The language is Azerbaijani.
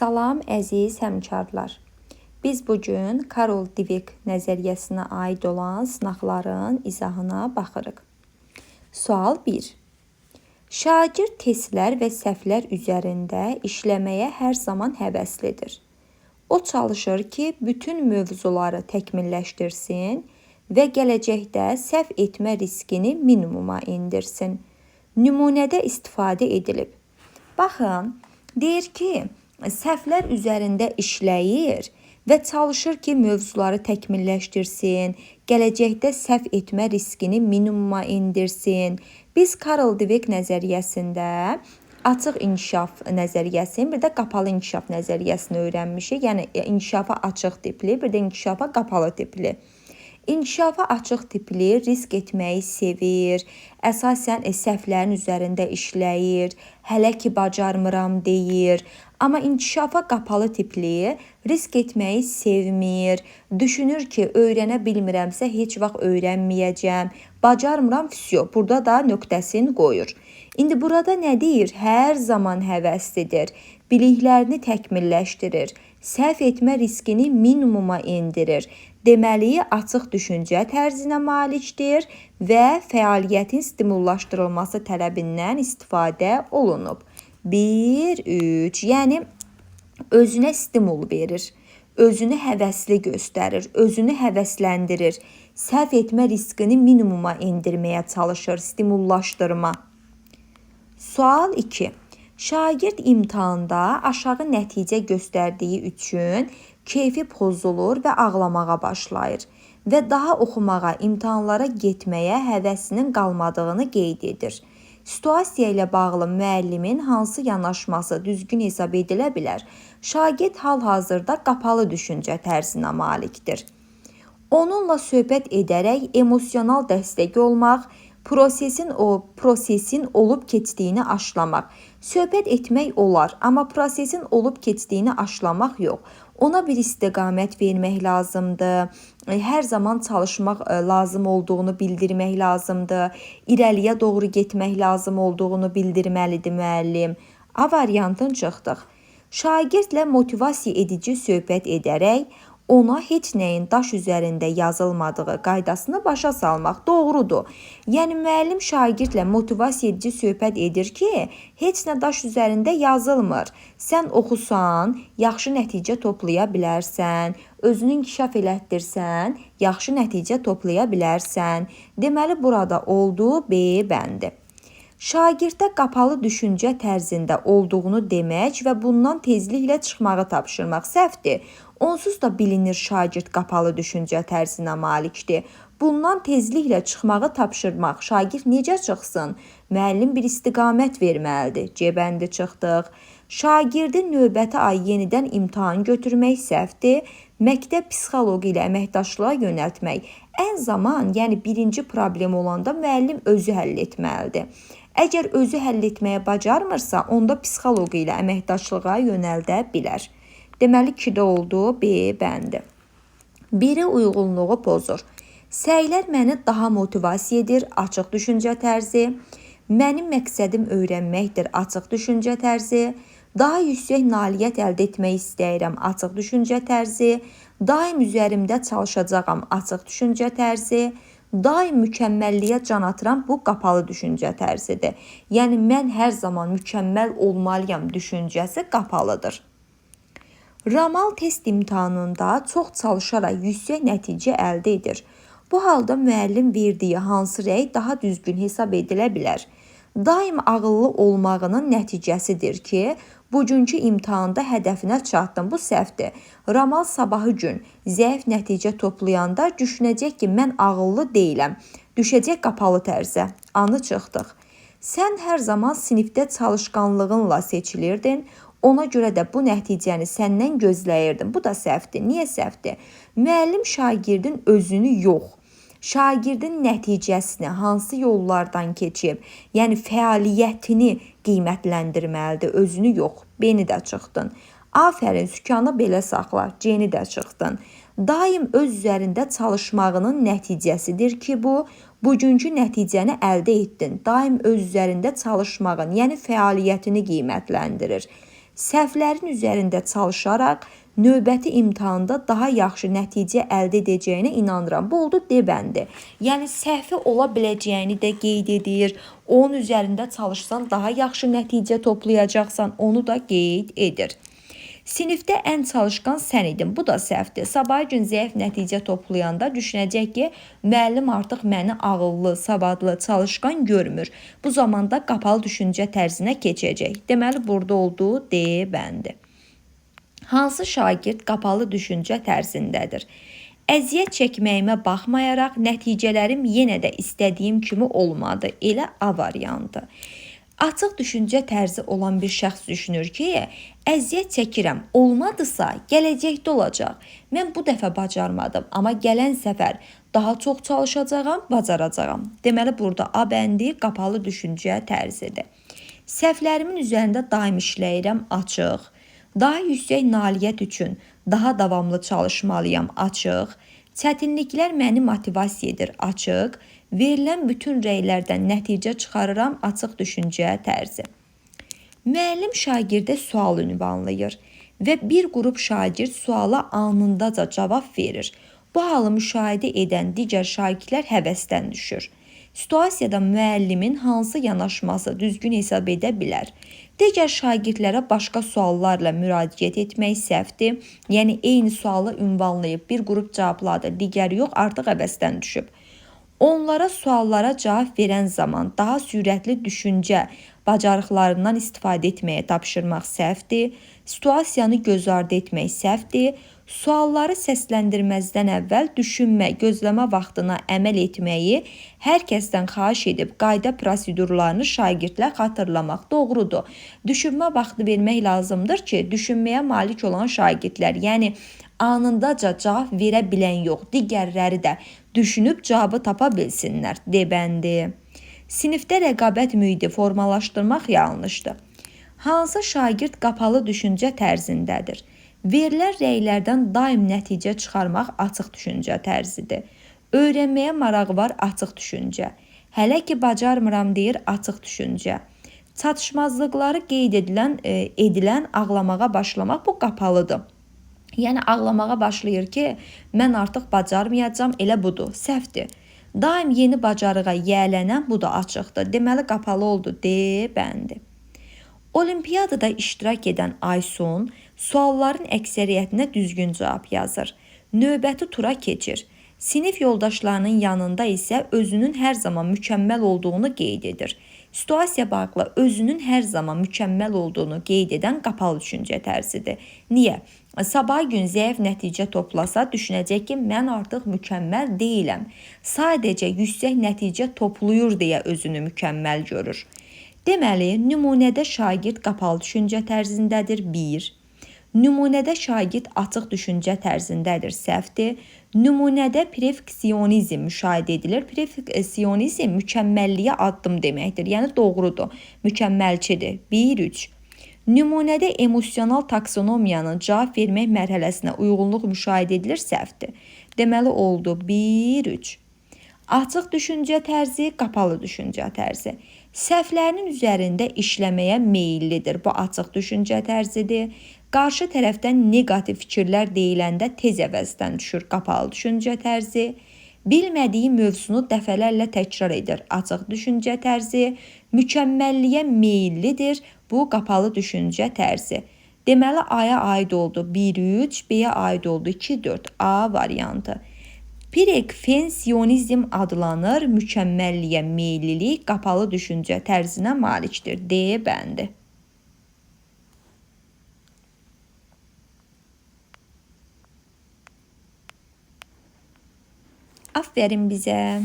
Salam əziz həmkarlar. Biz bugün Karol Dweck nəzəriyyəsinə aid olan sınaqların izahına baxırıq. Sual 1. Şagird testlər və səhvlər üzərində işləməyə hər zaman həvəslidir. O çalışır ki, bütün mövzuları təkmilləşdirsin və gələcəkdə səhv etmə riskini minimuma indirsin. Nümunədə istifadə edilib. Baxın, deyir ki, səhvlər üzərində işləyir və çalışır ki, mövzuları təkmilləşdirsin, gələcəkdə səhv etmə riskini minimuma indirsin. Biz Karol Dweck nəzəriyyəsində açıq inkişaf nəzəriyyəsini, bir də qapalı inkişaf nəzəriyyəsini öyrənmişik. Yəni, inkişafa açıq tipli, bir də inkişafa qapalı tipli. İnkişafa açıq tipli risk etməyi sevir, əsasən səhvlərin üzərində işləyir, hələ ki bacarmıram deyir. Amma inkişafa qapalı tipli risk etməyi sevmir, düşünür ki, öyrənə bilmirəmsə heç vaxt öyrənməyəcəm, bacarmıram, burada da nöqtəsini qoyur. İndi burada nə deyir? Hər zaman həvəslidir, biliklərini təkmilləşdirir, səhv etmə riskini minimuma indirir. Deməli, açıq düşüncə tərzinə malikdir və fəaliyyətin stimullaşdırılması tələbindən istifadə olunub. 1-3, yəni özünə stimul verir, özünü həvəsli göstərir, özünü həvəsləndirir, səhv etmə riskini minimuma indirməyə çalışır, stimullaşdırma. Sual 2. Şagird imtahanda aşağı nəticə göstərdiyi üçün keyfi pozulur və ağlamağa başlayır və daha oxumağa, imtahanlara getməyə həvəsinin qalmadığını qeyd edir. Situasiya ilə bağlı müəllimin hansı yanaşması düzgün hesab edilə bilər? Şagird hal-hazırda qapalı düşüncə tərzinə malikdir. Onunla söhbət edərək emosional dəstək olmaq, prosesin olub keçdiyini aşılamaq. Söhbət etmək olar, amma prosesin olub keçdiyini aşılamaq yox. Ona bir istiqamət vermək lazımdır, hər zaman çalışmaq lazım olduğunu bildirmək lazımdır, irəliyə doğru getmək lazım olduğunu bildirməlidir müəllim. A variantını çıxdıq. Şagirdlə motivasiya edici söhbət edərək, ona heç nəyin daş üzərində yazılmadığı qaydasını başa salmaq doğrudur. Yəni, müəllim şagirdlə motivasiya edici söhbət edir ki, heç nə daş üzərində yazılmır. Sən oxusan, yaxşı nəticə toplaya bilərsən, özünü inkişaf elətdirsən, yaxşı nəticə toplaya bilərsən. Deməli, burada oldu B bəndi. Şagirddə qapalı düşüncə tərzində olduğunu demək və bundan tezliklə çıxmağı tapşırmaq səhvdir. Onsuz da bilinir şagird qapalı düşüncə tərzinə malikdir. Bundan tezliklə çıxmağı tapşırmaq, şagird necə çıxsın? Müəllim bir istiqamət verməlidir. C bəndi çıxdıq. Şagirdin növbəti ay yenidən imtahan götürmək səhvdir. Məktəb psixoloqu ilə əməkdaşlığa yönəltmək. Ən zaman, yəni birinci problem olanda müəllim özü həll etməlidir. Əgər özü həll etməyə bacarmırsa, onda psixoloqu ilə əməkdaşlığa yönəldə bilər. Deməli, 2-də oldu B bəndi. Biri uyğunluğu pozur. Səylər məni daha motivasiya edir, açıq düşüncə tərzi. Mənim məqsədim öyrənməkdir, açıq düşüncə tərzi. Daha yüksək nailiyyət əldə etmək istəyirəm, açıq düşüncə tərzi. Daim üzərimdə çalışacağam, açıq düşüncə tərzi. Daim mükəmməlliyə can atıram, bu qapalı düşüncə tərzidir. Yəni, mən hər zaman mükəmməl olmalıyam düşüncəsi qapalıdır. Ramal test imtahanında çox çalışaraq yüksək nəticə əldə edir. Bu halda müəllim verdiyi hansı rəy daha düzgün hesab edilə bilər? Daim ağıllı olmağının nəticəsidir ki, bugünkü imtahanda hədəfinə çatdım, bu səhvdir. Ramal sabahı gün zəif nəticə toplayanda düşünəcək ki, mən ağıllı deyiləm. Düşəcək qapalı tərzə. Anı çıxdıq. Sən hər zaman sinifdə çalışqanlığınla seçilirdin. Ona görə də bu nəticəni səndən gözləyirdim. Bu da səhvdir. Niyə səhvdir? Müəllim şagirdin özünü yox, şagirdin nəticəsini hansı yollardan keçib, yəni fəaliyyətini qiymətləndirməlidir, özünü yox. B-ni də çıxdın. Afərin, sükanı belə saxla, C-ni də çıxdın. Daim öz üzərində çalışmağının nəticəsidir ki, bugünkü nəticəni əldə etdin. Daim öz üzərində çalışmağın, yəni fəaliyyətini qiymətləndirir. Səhvlərin üzərində çalışaraq növbəti imtahanda daha yaxşı nəticə əldə edəcəyinə inanıram. Bu oldu D bəndi. Yəni səhvi ola biləcəyini də qeyd edir. Onun üzərində çalışsan daha yaxşı nəticə toplayacaqsan, onu da qeyd edir. Sinifdə ən çalışqan sən idin. Bu da səhvdir. Sabahı gün zəif nəticə toplayanda düşünəcək ki, müəllim artıq məni ağıllı, savadlı, çalışqan görmür. Bu zamanda qapalı düşüncə tərzinə keçəcək. Deməli, burada olduğu D bəndi. Hansı şagird qapalı düşüncə tərzindədir? Əziyyət çəkməyimə baxmayaraq nəticələrim yenə də istədiyim kimi olmadı. Elə A variantı. Açıq düşüncə tərzi olan bir şəxs düşünür ki, əziyyət çəkirəm, olmadısa gələcəkdə olacaq. Mən bu dəfə bacarmadım, amma gələn səfər daha çox çalışacağam, bacaracağam. Deməli, burada A bəndi qapalı düşüncə tərzidir. Səhvlərimin üzərində daim işləyirəm, açıq. Daha yüksək nailiyyət üçün daha davamlı çalışmalıyam, açıq. Çətinliklər məni motivasiya edir, açıq. Verilən bütün rəylərdən nəticə çıxarıram, açıq düşüncə tərzi. Müəllim şagirdə sual ünvanlayır və bir qrup şagird suala anındaca cavab verir. Bu halı müşahidə edən digər şagirdlər həvəsdən düşür. Situasiyada müəllimin hansı yanaşması düzgün hesab edə bilər? Digər şagirdlərə başqa suallarla müraciət etmək səhvdir. Yəni, eyni sualı ünvanlayıb bir qrup cavabladı, digər yox, artıq həvəsdən düşüb. Onlara suallara cavab verən zaman daha sürətli düşüncə bacarıqlarından istifadə etməyə tapşırmaq səhvdir. Situasiyanı göz ardı etmək səhvdir. Sualları səsləndirməzdən əvvəl düşünmə, gözləmə vaxtına əməl etməyi hər kəsdən xahiş edib qayda prosedurlarını şagirdlər xatırlamaq doğrudur. Düşünmə vaxtı vermək lazımdır ki, düşünməyə malik olan şagirdlər, yəni anındaca cavab verə bilən yox, digərləri də düşünüb cavabı tapa bilsinlər, D bəndi. Sinifdə rəqabət mühiti formalaşdırmaq yanlışdır. Hansı şagird qapalı düşüncə tərzindədir? Verilən rəylərdən daim nəticə çıxarmaq açıq düşüncə tərzidir. Öyrənməyə marağı var, açıq düşüncə. Hələ ki bacarmıram deyir, açıq düşüncə. Çatışmazlıqları qeyd edilən ağlamağa başlamaq, bu qapalıdır. Yəni ağlamağa başlayır ki, mən artıq bacarmayacam, elə budur, səhvdir. Daim yeni bacarığa yiyələnən, bu da açıqdır. Deməli, qapalı oldu, D bəndi. Olimpiyadada iştirak edən Aysun sualların əksəriyyətinə düzgün cavab yazır. Növbəti tura keçir. Sinif yoldaşlarının yanında isə özünün hər zaman mükəmməl olduğunu qeyd edir. Situasiya bağlı özünün hər zaman mükəmməl olduğunu qeyd edən qapalı düşüncə tərzidir. Niyə? Sabah gün zəif nəticə toplasa düşünəcək ki, mən artıq mükəmməl deyiləm. Sadəcə yüksək nəticə toplayır deyə özünü mükəmməl görür. Deməli, nümunədə şagird qapalı düşüncə tərzindədir, 1. Nümunədə şagird açıq düşüncə tərzindədir, səhvdir. Nümunədə perfeksionizm müşahidə edilir. Perfeksionizm mükəmməlliyə addım deməkdir, yəni doğrudur, mükəmməlçidir, 1-3. Nümunədə emosional taksonomiyanın cavab vermək mərhələsinə uyğunluq müşahidə edilir, səhvdir. Deməli, oldu, 1-3. Açıq düşüncə tərzi, qapalı düşüncə tərzi. Səhvlərinin üzərində işləməyə meyillidir. Bu açıq düşüncə tərzidir. Qarşı tərəfdən negativ fikirlər deyiləndə tez əvəzdən düşür, qapalı düşüncə tərzi. Bilmədiyi mövzunu dəfələrlə təkrar edir, açıq düşüncə tərzi. Mükəmməlliyə meyillidir, bu qapalı düşüncə tərzi. Deməli, A-ya aid oldu 1-3, B-yə aid oldu 2-4, A variantı. Perfeksionizm adlanır, mükəmməlliyə meyillilik qapalı düşüncə tərzinə malikdir, D bəndi. Aferin bizə.